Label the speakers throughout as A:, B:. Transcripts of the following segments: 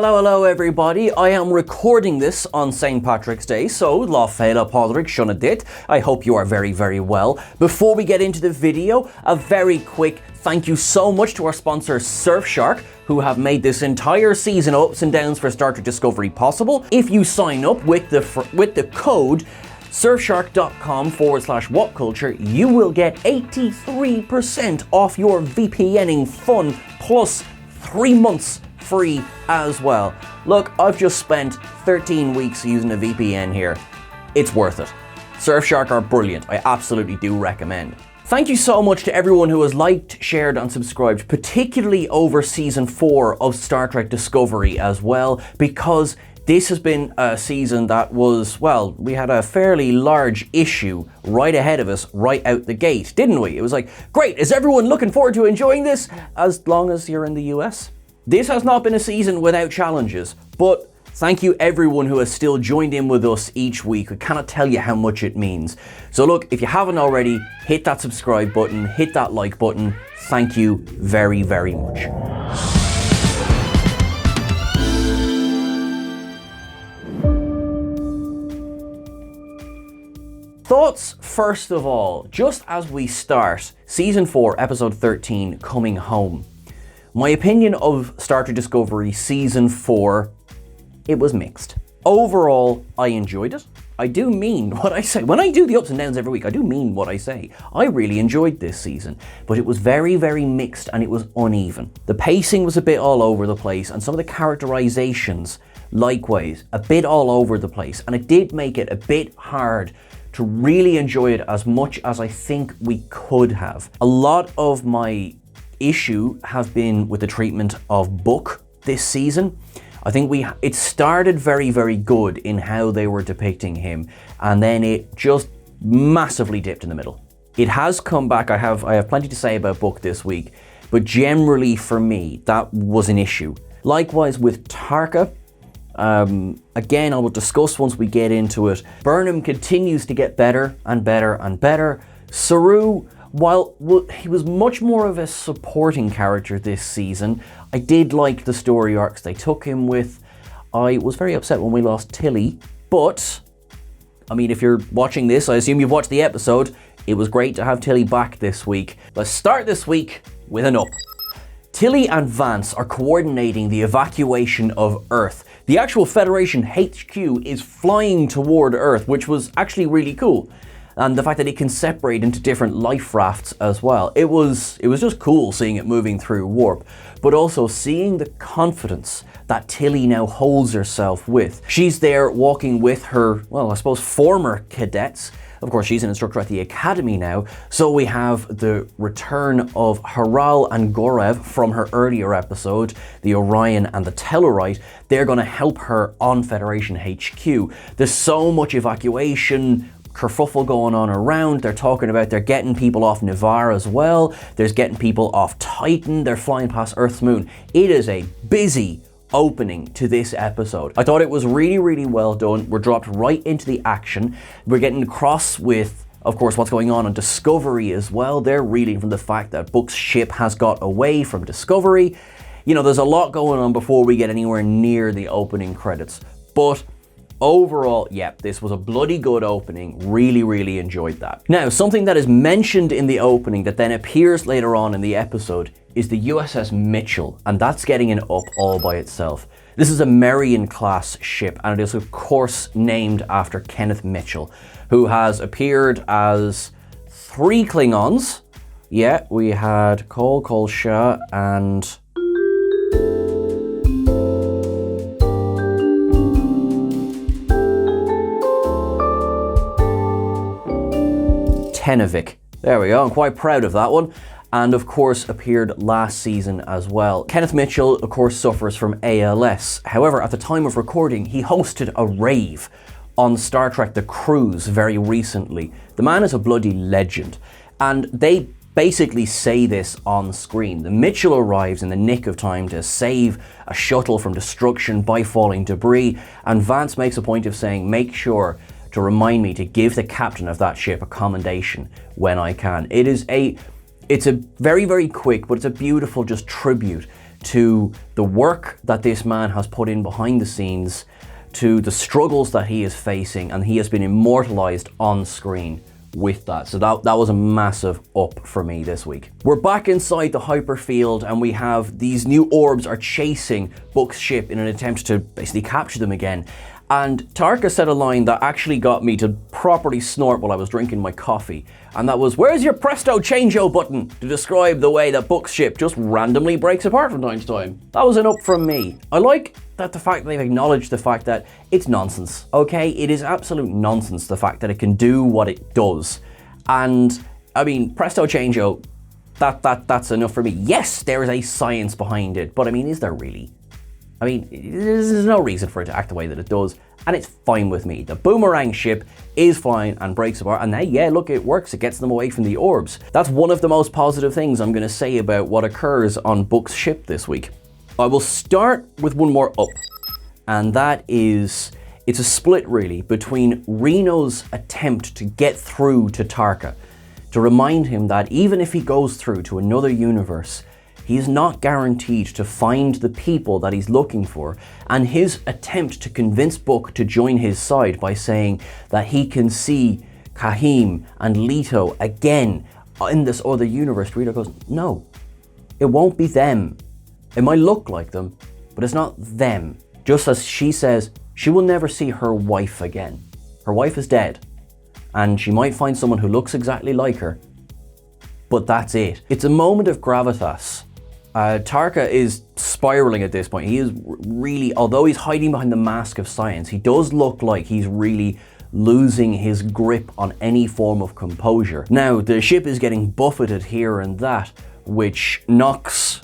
A: Hello everybody. I am recording this on St. Patrick's Day, so Láfeile Pádraig Sionna dit. I hope you are very well. Before we get into the video, a very quick thank you so much to our sponsor Surfshark, who have made this entire season of ups and downs for Star Trek Discovery possible. If you sign up with the code surfshark.com/whatculture, you will get 83% off your VPNing fun plus 3 months free as well. Look, I've just spent 13 weeks using a VPN here. It's worth it. Surfshark are brilliant. I absolutely do recommend. Thank you so much to everyone who has liked, shared and subscribed, particularly over season 4 of Star Trek Discovery as well, because this has been a season that was, well, we had a fairly large issue right ahead of us, right out the gate, didn't we? It was like, great, is everyone looking forward to enjoying this? As long as you're in the US. This has not been a season without challenges, but thank you everyone who has still joined in with us each week. I cannot tell you how much it means. So look, if you haven't already, hit that subscribe button, hit that like button. Thank you very much. Thoughts first of all, just as we start season 4, episode 13, Coming Home. My opinion of Star Trek Discovery season 4, it was mixed. Overall, I enjoyed it. I do mean what I say. When I do the ups and downs every week, I do mean what I say. I really enjoyed this season, but it was very mixed and it was uneven. The pacing was a bit all over the place and some of the characterizations, likewise, a bit all over the place, and it did make it a bit hard to really enjoy it as much as I think we could have. A lot of my issue have been with the treatment of Book this season. I think it started very good in how they were depicting him, and then it just massively dipped in the middle. It has come back. I have plenty to say about Book this week, but generally for me, that was an issue. Likewise with Tarka. Again, I will discuss once we get into it. Burnham continues to get better and better. Saru, while he was much more of a supporting character this season, I did like the story arcs they took him with. I was very upset when we lost Tilly, but, I mean, if you're watching this, I assume you've watched the episode. It was great to have Tilly back this week. Let's start this week with an up. Tilly and Vance are coordinating the evacuation of Earth. The actual Federation HQ is flying toward Earth, which was actually really cool. And the fact that it can separate into different life rafts as well. It was just cool seeing it moving through warp, but also seeing the confidence that Tilly now holds herself with. She's there walking with her, well, I suppose former cadets. Of course, she's an instructor at the academy now, so we have the return of Haral and Gorev from her earlier episode, the Orion and the Tellurite. They're going to help her on Federation HQ. There's so much evacuation kerfuffle going on around. They're talking about they're getting people off Ni'Var as well. There's getting people off Titan. They're flying past Earth's moon. It is a busy opening to this episode. I thought it was really well done. We're dropped right into the action. We're getting across with, of course, what's going on Discovery as well. They're reeling from the fact that Book's ship has got away from Discovery. You know, there's a lot going on before we get anywhere near the opening credits. But overall, yep, this was a bloody good opening. Really enjoyed that. Now, something that is mentioned in the opening that then appears later on in the episode is the USS Mitchell, and that's getting an up all by itself. This is a Merian class ship, and it is of course named after Kenneth Mitchell, who has appeared as 3 Klingons. Yeah, we had Kol Shah and Tenavik. There we go, I'm quite proud of that one. And of course appeared last season as well. Kenneth Mitchell, of course, suffers from ALS. However, at the time of recording, he hosted a rave on Star Trek The Cruise very recently. The man is a bloody legend. And they basically say this on screen. The Mitchell arrives in the nick of time to save a shuttle from destruction by falling debris. And Vance makes a point of saying, make sure to remind me to give the captain of that ship a commendation when I can. It's a very quick, but it's a beautiful just tribute to the work that this man has put in behind the scenes, to the struggles that he is facing, and he has been immortalized on screen with that. So that was a massive up for me this week. We're back inside the hyperfield, and we have these new orbs are chasing Book's ship in an attempt to basically capture them again. And Tarka said a line that actually got me to properly snort while I was drinking my coffee. And that was, "Where's your presto changeo button?" to describe the way that Book's ship just randomly breaks apart from time to time. That was an up from me. I like that the fact that they've acknowledged the fact that it's nonsense, okay? It is absolute nonsense, the fact that it can do what it does. And, I mean, presto changeo, that's enough for me. Yes, there is a science behind it, but I mean, is there really? I mean, there's no reason for it to act the way that it does, and it's fine with me. The boomerang ship is flying and breaks apart, and hey, yeah, look, it works. It gets them away from the orbs. That's one of the most positive things I'm going to say about what occurs on Book's ship this week. I will start with one more up, and that is, it's a split really between Reno's attempt to get through to Tarka, to remind him that even if he goes through to another universe, he is not guaranteed to find the people that he's looking for, and his attempt to convince Book to join his side by saying that he can see Kahim and Leto again in this other universe. Reno goes, no, it won't be them. It might look like them, but it's not them. Just as she says, she will never see her wife again. Her wife is dead, and she might find someone who looks exactly like her, but that's it. It's a moment of gravitas. Tarka is spiraling at this point. He is really, although he's hiding behind the mask of science, he does look like he's really losing his grip on any form of composure. Now, the ship is getting buffeted here and that, which knocks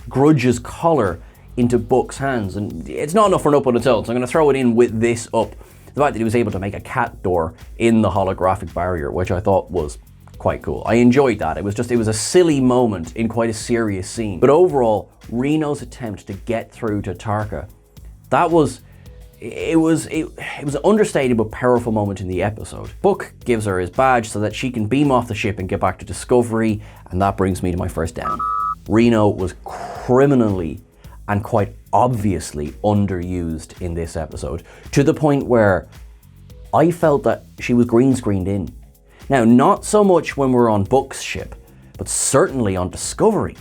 A: Grudge's collar into Book's hands, and it's not enough for an up on its own, so I'm going to throw it in with this up. The fact that he was able to make a cat door in the holographic barrier, which I thought was quite cool. I enjoyed that. It was a silly moment in quite a serious scene. But overall, Reno's attempt to get through to Tarka, it was an understated but powerful moment in the episode. Book gives her his badge so that she can beam off the ship and get back to Discovery, and that brings me to my first down. Reno was criminally and quite obviously underused in this episode, to the point where I felt that she was green screened in. Now, not so much when we're on Book's ship, but certainly on Discovery.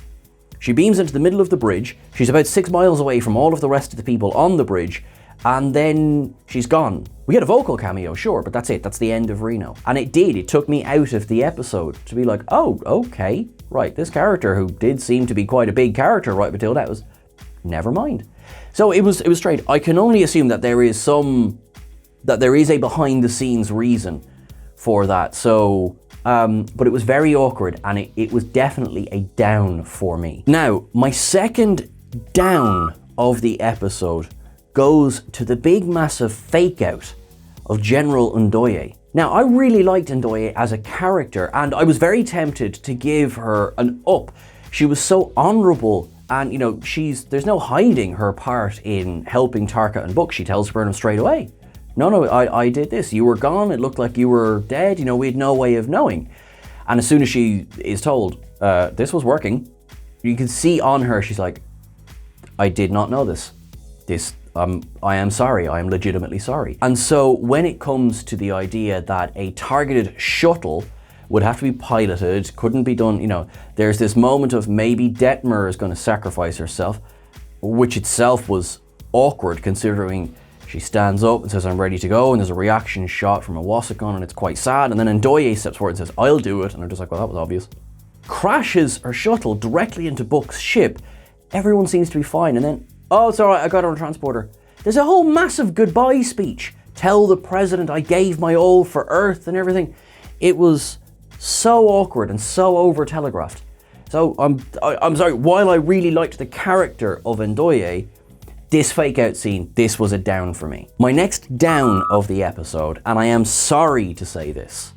A: She beams into the middle of the bridge, she's about 6 miles away from all of the rest of the people on the bridge, and then she's gone. We get a vocal cameo, sure, but that's it, that's the end of Reno. And it took me out of the episode to be like, oh, okay, right, this character who did seem to be quite a big character right until that was, never mind. So it was straight. I can only assume that there is a behind the scenes reason for that. So, but it was very awkward, and it was definitely a down for me. Now, my second down of the episode goes to the big massive fake out of General Undoye. Now, I really liked Undoye as a character, and I was very tempted to give her an up. She was so honorable, and you know, there's no hiding her part in helping Tarka and Book. She tells Burnham straight away, no, I did this. You were gone. It looked like you were dead. You know, we had no way of knowing. And as soon as she is told this was working, you can see on her, she's like, I did not know this. I am sorry. I am legitimately sorry. And so when it comes to the idea that a targeted shuttle would have to be piloted, couldn't be done, you know, there's this moment of maybe Detmer is going to sacrifice herself, which itself was awkward considering she stands up and says, I'm ready to go, and there's a reaction shot from a Wasagon, and it's quite sad, and then Undoye steps forward and says, I'll do it, and I'm just like, well, that was obvious. Crashes her shuttle directly into Book's ship. Everyone seems to be fine, and then, oh, it's all right, I got her on a transporter. There's a whole massive goodbye speech. Tell the president I gave my all for Earth and everything. It was so awkward and so over-telegraphed. So I'm sorry, while I really liked the character of Undoye, this fake out scene, this was a down for me. My next down of the episode, and I am sorry to say this,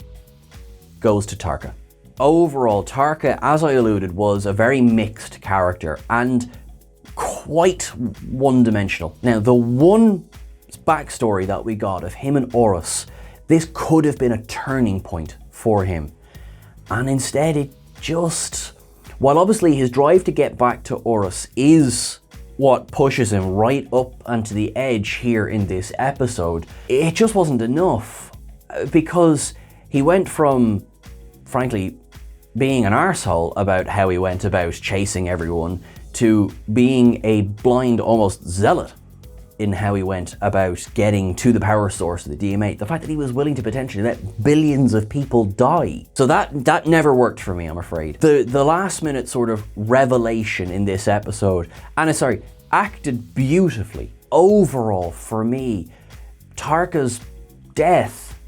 A: goes to Tarka. Overall, Tarka, as I alluded, was a very mixed character and quite one-dimensional. Now, the one backstory that we got of him and Horus, this could have been a turning point for him. And instead it just While obviously his drive to get back to Horus is what pushes him right up onto the edge here in this episode, it just wasn't enough, because he went from, frankly, being an arsehole about how he went about chasing everyone to being a blind, almost zealot in how he went about getting to the power source of the DM8. The fact that he was willing to potentially let billions of people die. So that never worked for me, I'm afraid. The last minute sort of revelation in this episode, and sorry, acted beautifully. Overall, for me, Tarka's death,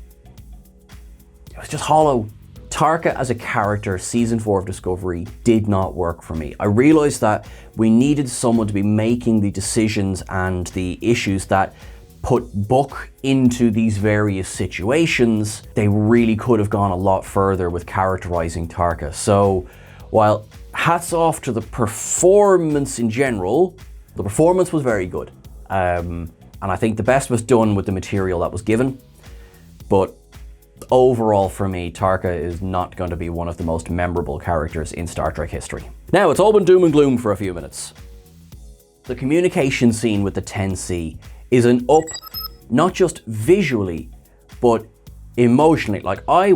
A: it was just hollow. Tarka as a character, season 4 of Discovery, did not work for me. I realized that we needed someone to be making the decisions and the issues that put Book into these various situations. They really could have gone a lot further with characterizing Tarka. So while hats off to the performance in general, the performance was very good. And I think the best was done with the material that was given. But overall, for me, Tarka is not going to be one of the most memorable characters in Star Trek history. Now, it's all been doom and gloom for a few minutes. The communication scene with the 10C is an up, not just visually, but emotionally. Like, I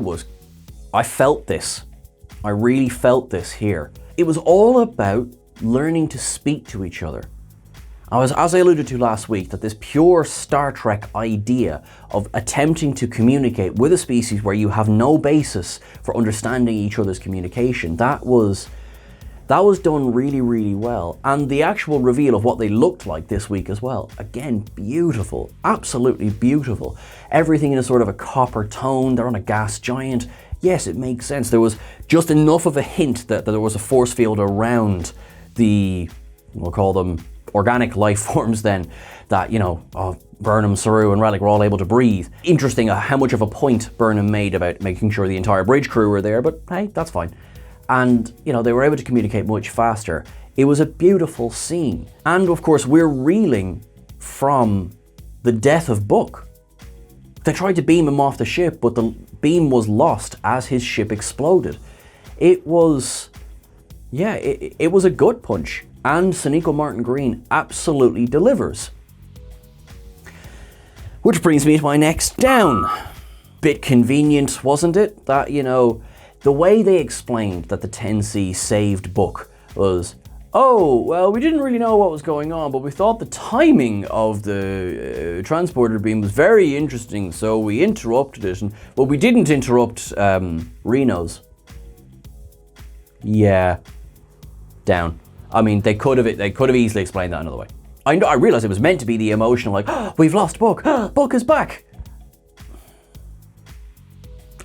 A: felt this. I really felt this here. It was all about learning to speak to each other. As I alluded to last week, that this pure Star Trek idea of attempting to communicate with a species where you have no basis for understanding each other's communication, that was done really, really well. And the actual reveal of what they looked like this week as well, again, beautiful, absolutely beautiful. Everything in a sort of a copper tone, they're on a gas giant. Yes, it makes sense. There was just enough of a hint that there was a force field around the, we'll call them organic life forms then, that, you know, Burnham, Saru and Relic were all able to breathe. Interesting how much of a point Burnham made about making sure the entire bridge crew were there, but hey, that's fine. And, you know, they were able to communicate much faster. It was a beautiful scene. And of course, we're reeling from the death of Book. They tried to beam him off the ship, but the beam was lost as his ship exploded. It was, yeah, it was a gut punch. And Sonequa Martin Green absolutely delivers. Which brings me to my next down. Bit convenient, wasn't it? That, you know, the way they explained that the 10C saved Book was, oh, well, we didn't really know what was going on, but we thought the timing of the transporter beam was very interesting, so we interrupted it. But we didn't interrupt Reno's. Yeah, down. I mean, they could have easily explained that another way. I realized it was meant to be the emotional, like, oh, we've lost Book. Book is back.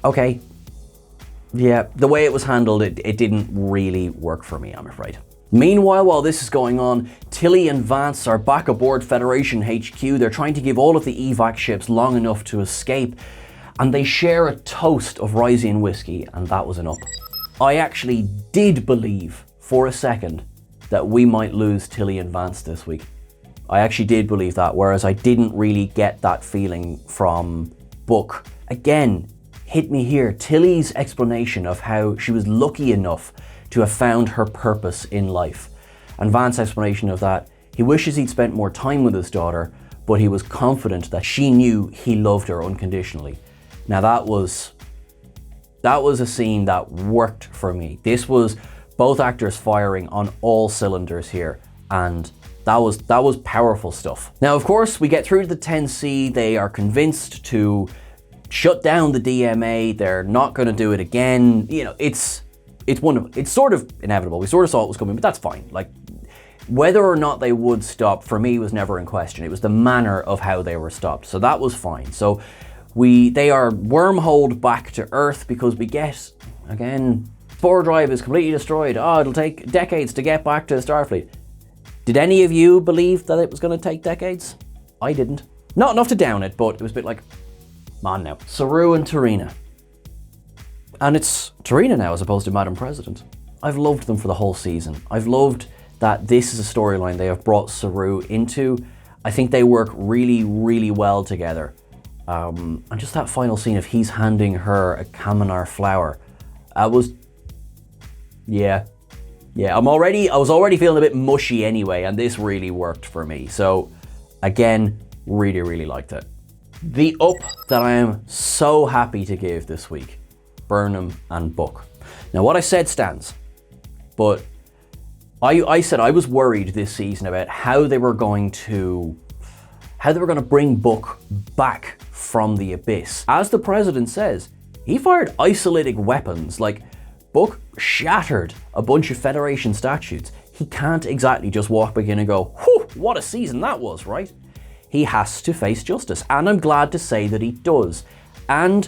A: Okay. Yeah, the way it was handled, it didn't really work for me, I'm afraid. Meanwhile, while this is going on, Tilly and Vance are back aboard Federation HQ. They're trying to give all of the evac ships long enough to escape, and they share a toast of Ryzian whiskey, and that was enough. I actually did believe for a second that we might lose Tilly and Vance this week. I actually did believe that, whereas I didn't really get that feeling from Book. Again, hit me here. Tilly's explanation of how she was lucky enough to have found her purpose in life. And Vance's explanation of that, he wishes he'd spent more time with his daughter, but he was confident that she knew he loved her unconditionally. Now that was a scene that worked for me. This was both actors firing on all cylinders here, and that was powerful stuff. Now, of course, we get through to the 10C. They are convinced to shut down the DMA. They're not going to do it again. You know, it's sort of inevitable. We sort of saw it was coming, but that's fine. Like, whether or not they would stop, for me, was never in question. It was the manner of how they were stopped, so that was fine. So they are wormholed back to Earth because we get, again, Spore Drive is completely destroyed. Oh, it'll take decades to get back to Starfleet. Did any of you believe that it was going to take decades? I didn't. Not enough to down it, but it was a bit like, come on now. Saru and Tarina. And it's Tarina now as opposed to Madam President. I've loved them for the whole season. I've loved that this is a storyline they have brought Saru into. I think they work really, really well together. And just that final scene of he's handing her a Kaminar flower. Yeah. Yeah, I was already feeling a bit mushy anyway, and this really worked for me. So again, really liked it. The up that I am so happy to give this week, Burnham and Book. Now what I said stands, but I said I was worried this season about how they were going to bring Book back from the abyss. As the president says, he fired isolating weapons, like Book shattered a bunch of Federation statues. He can't exactly just walk back in and go, whew, what a season that was, right? He has to face justice, and I'm glad to say that he does. And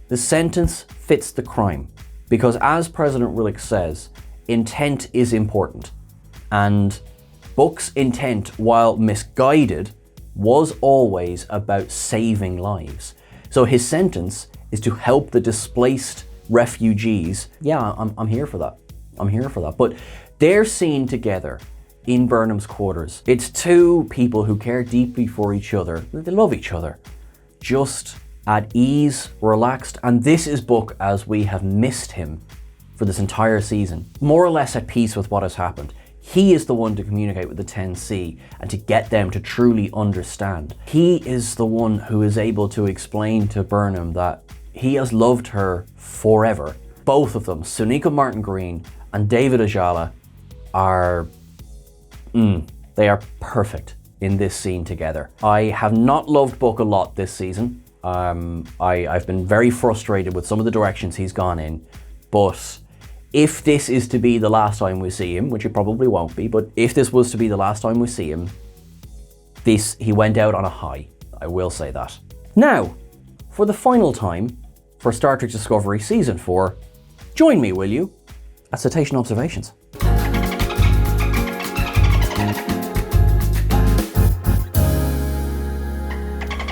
A: the sentence fits the crime, because as President Willick says, intent is important. And Book's intent, while misguided, was always about saving lives. So his sentence is to help the displaced refugees. Yeah, I'm here for that. I'm here for that. But they're seen together in Burnham's quarters. It's two people who care deeply for each other. They love each other. Just at ease, relaxed. And this is Book as we have missed him for this entire season. More or less at peace with what has happened. He is the one to communicate with the 10C and to get them to truly understand. He is the one who is able to explain to Burnham that he has loved her forever. Both of them, Sonequa Martin-Green and David Ajala, they are perfect in this scene together. I have not loved Book a lot this season. I've been very frustrated with some of the directions he's gone in, but if this is to be the last time we see him, which it probably won't be, but if this was to be the last time we see him, he went out on a high. I will say that. Now, for the final time, for Star Trek Discovery Season 4, join me, will you, at Citation Observations.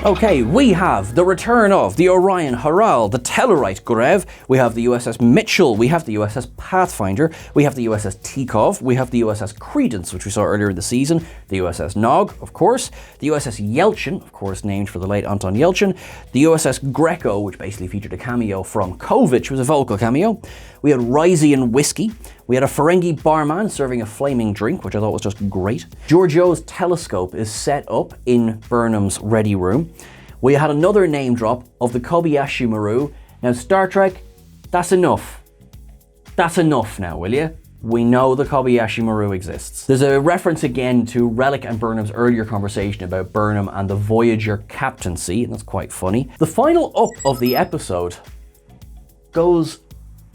A: Okay, we have the return of the Orion Haral, the Tellarite Grev, we have the USS Mitchell, we have the USS Pathfinder, we have the USS Tikov, we have the USS Credence, which we saw earlier in the season, the USS Nog, of course, the USS Yelchin, of course named for the late Anton Yelchin, the USS Greco, which basically featured a cameo from Kovich, which was a vocal cameo, we had Ryzian Whiskey, we had a Ferengi barman serving a flaming drink, which I thought was just great. Giorgio's telescope is set up in Burnham's ready room. We had another name drop of the Kobayashi Maru. Now, Star Trek, that's enough. That's enough now, will you? We know the Kobayashi Maru exists. There's a reference again to Relic and Burnham's earlier conversation about Burnham and the Voyager captaincy, and that's quite funny. The final up of the episode goes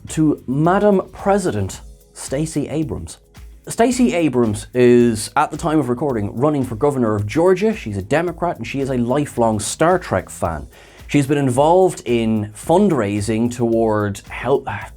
A: to Madam President Stacey Abrams. Stacey Abrams is, at the time of recording, running for governor of Georgia. She's a Democrat and she is a lifelong Star Trek fan. She's been involved in fundraising toward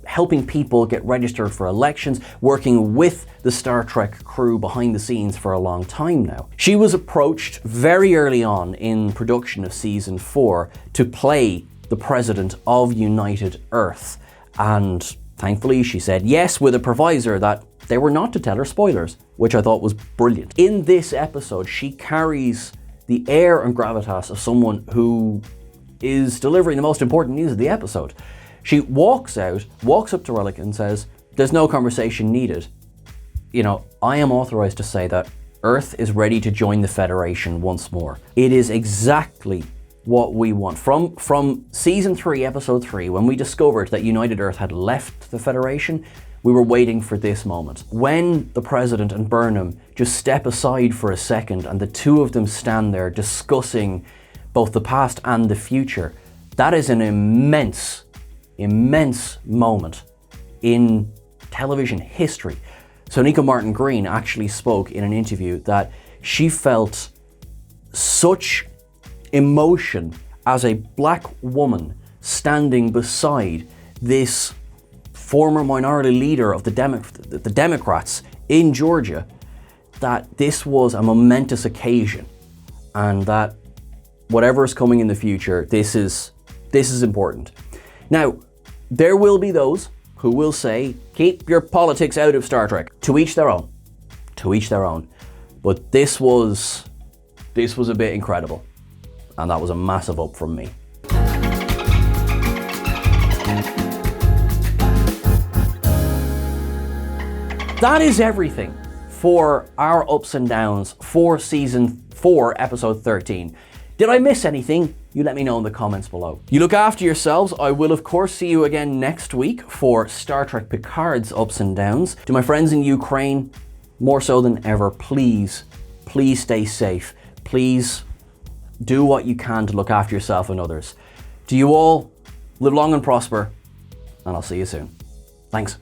A: helping people get registered for elections, working with the Star Trek crew behind the scenes for a long time now. She was approached very early on in production of Season 4 to play the President of United Earth, and thankfully she said yes, with a provisor that they were not to tell her spoilers, which I thought was brilliant. In this episode, she carries the air and gravitas of someone who is delivering the most important news of the episode. She walks up to Relic and says, there's no conversation needed. You know, I am authorized to say that Earth is ready to join the Federation once more. It is exactly what we want. From Season 3, Episode 3, when we discovered that United Earth had left the Federation, we were waiting for this moment. When the President and Burnham just step aside for a second and the two of them stand there discussing both the past and the future, that is an immense moment in television history. Sonequa Martin-Green actually spoke in an interview that she felt such emotion as a black woman standing beside this former minority leader of the Democrats in Georgia, that this was a momentous occasion, and that whatever is coming in the future, this is important. Now, there will be those who will say, keep your politics out of Star Trek. To each their own. To each their own. But this was a bit incredible, and that was a massive up from me. That is everything for our ups and downs for season 4, episode 13. Did I miss anything? You let me know in the comments below. You look after yourselves. I will of course see you again next week for Star Trek Picard's ups and downs. To my friends in Ukraine, more so than ever, please stay safe. Please do what you can to look after yourself and others. To you all, live long and prosper, and I'll see you soon. Thanks.